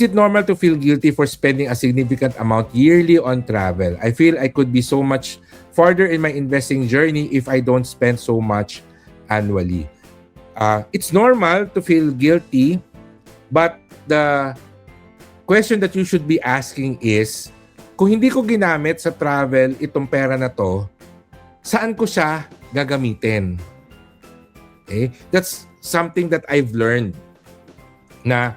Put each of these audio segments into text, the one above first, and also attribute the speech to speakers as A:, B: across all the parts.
A: Is it normal to feel guilty for spending a significant amount yearly on travel? I feel I could be so much farther in my investing journey if I don't spend so much annually. It's normal to feel guilty, but the question that you should be asking is, kung hindi ko ginamit sa travel itong pera na to, saan ko siya gagamitin? Okay? That's something that I've learned. Na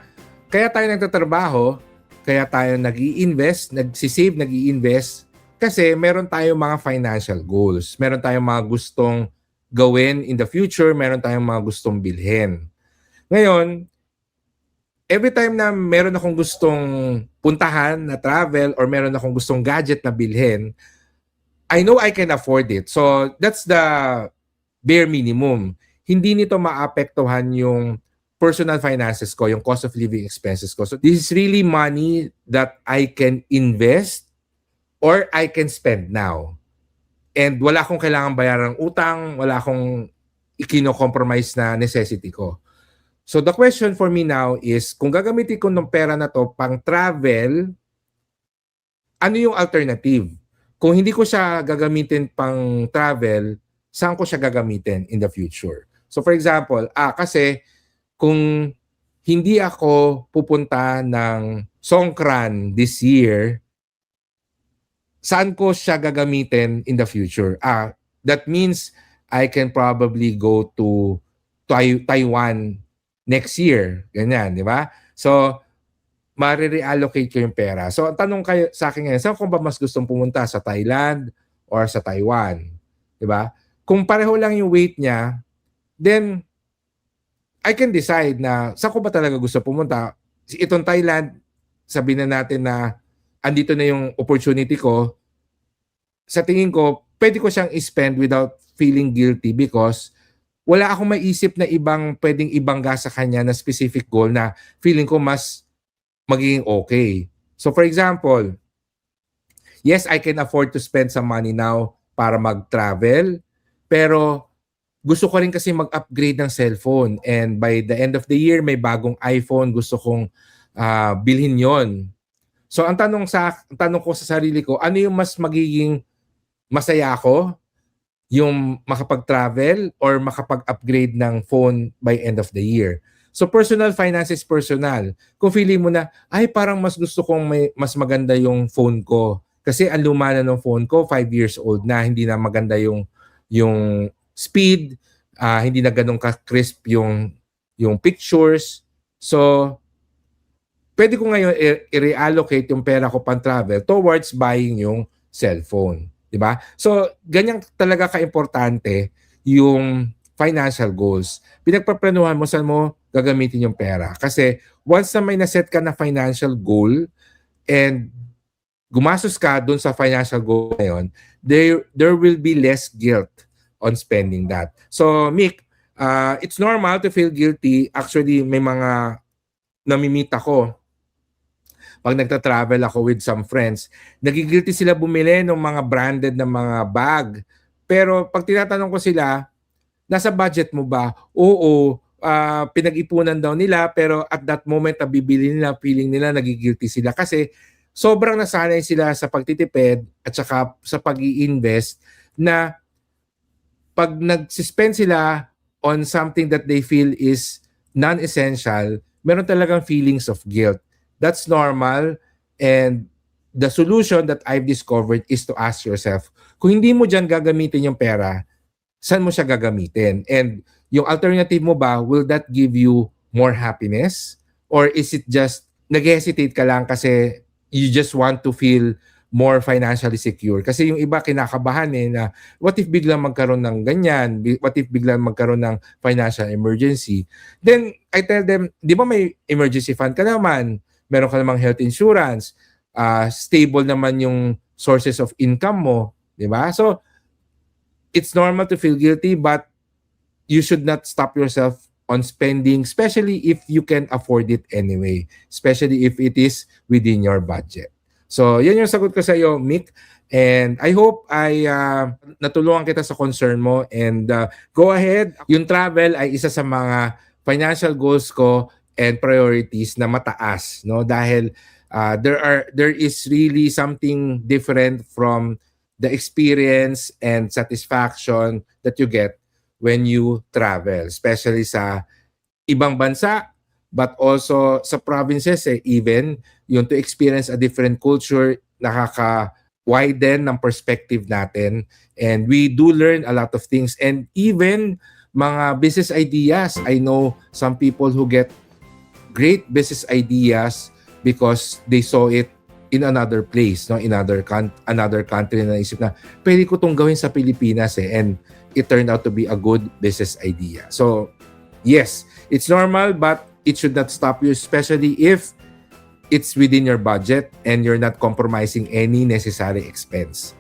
A: kaya tayo nagtatrabaho, kaya tayo nag-i-invest, nagsisave, nag-i-invest, kasi meron tayong mga financial goals. Meron tayong mga gustong gawin in the future, meron tayong mga gustong bilhin. Ngayon, every time na meron akong gustong puntahan na travel or meron akong gustong gadget na bilhin, I know I can afford it. So, that's the bare minimum. Hindi nito maapektuhan yung personal finances ko, yung cost of living expenses ko. So, this is really money that I can invest or I can spend now. And wala akong kailangan bayaran ng utang, wala akong ikino-compromise na necessity ko. So the question for me now is, kung gagamitin ko ng pera na to pang travel, ano yung alternative? Kung hindi ko siya gagamitin pang travel, saan ko siya gagamitin in the future? So for example, kasi kung hindi ako pupunta ng Songkran this year, saan ko siya gagamitin in the future? That means I can probably go to Taiwan next year. Ganyan, di ba? So, ma-reallocate ko yung pera. So, ang tanong kayo sa akin ngayon, saan ko ba mas gustong pumunta? Sa Thailand or sa Taiwan? Di ba? Kung pareho lang yung weight niya, then I can decide na saan ko ba talaga gusto pumunta. Itong Thailand, sabihin na natin na andito na yung opportunity ko, sa tingin ko, pwede ko siyang i-spend without feeling guilty because wala akong maisip na pwedeng ibangga sa kanya na specific goal na feeling ko mas magiging okay. So for example, yes, I can afford to spend some money now para mag-travel, pero gusto ko rin kasi mag-upgrade ng cellphone and by the end of the year, may bagong iPhone, gusto kong bilhin yon. So ang tanong ko sa sarili ko, ano yung mas magiging masaya ako? Yung makapag-travel or makapag-upgrade ng phone by end of the year? So personal finance is personal. Kung feeling mo na, ay parang mas gusto kong mas maganda yung phone ko. Kasi ang luma na ng phone ko, 5 years old na, hindi na maganda yung speed, hindi na ganun ka-crisp yung pictures. So, pwede ko ngayon i-reallocate yung pera ko pang travel towards buying yung cellphone. Diba? So, ganyan talaga ka-importante yung financial goals. Pinagpaplanuhan mo saan mo gagamitin yung pera. Kasi once na may naset ka na financial goal and gumastos ka dun sa financial goal na yun, there will be less guilt on spending that. So, Mick, it's normal to feel guilty. Actually, may mga namimita ko pag nagta-travel ako with some friends, nagigilty sila bumili ng mga branded na mga bag. Pero pag tinatanong ko sila, nasa budget mo ba? Oo, pinag-ipunan daw nila, pero at that moment na bibili nila, feeling nila nagigilty sila kasi sobrang nasanay sila sa pagtitipid at saka sa pag-i-invest na pag nag-spend sila on something that they feel is non-essential, meron talagang feelings of guilt. That's normal, and the solution that I've discovered is to ask yourself, kung hindi mo dyan gagamitin yung pera, saan mo siya gagamitin? And yung alternative mo ba, will that give you more happiness? Or is it just, nag-hesitate ka lang kasi you just want to feel more financially secure? Kasi yung iba kinakabahan na what if biglang magkaroon ng ganyan? What if biglang magkaroon ng financial emergency? Then I tell them, di ba may emergency fund ka naman? Meron ka namang health insurance, stable naman yung sources of income mo, di ba? So, it's normal to feel guilty, but you should not stop yourself on spending, especially if you can afford it anyway, especially if it is within your budget. So, yan yung sagot ko sa iyo, Mick. And I hope ay natulungan kita sa concern mo. And go ahead. Yung travel ay isa sa mga financial goals ko and priorities na mataas, no? Dahil there is really something different from the experience and satisfaction that you get when you travel, especially sa ibang bansa, but also sa provinces, even yung to experience a different culture, nakaka-widen ng perspective natin, and we do learn a lot of things, and even mga business ideas. I know some people who get great business ideas because they saw it in another place, no, in another country, na isip na pwede ko tong gawin sa Pilipinas, and it turned out to be a good business idea. So yes, it's normal, but it should not stop you, especially if it's within your budget and you're not compromising any necessary expense.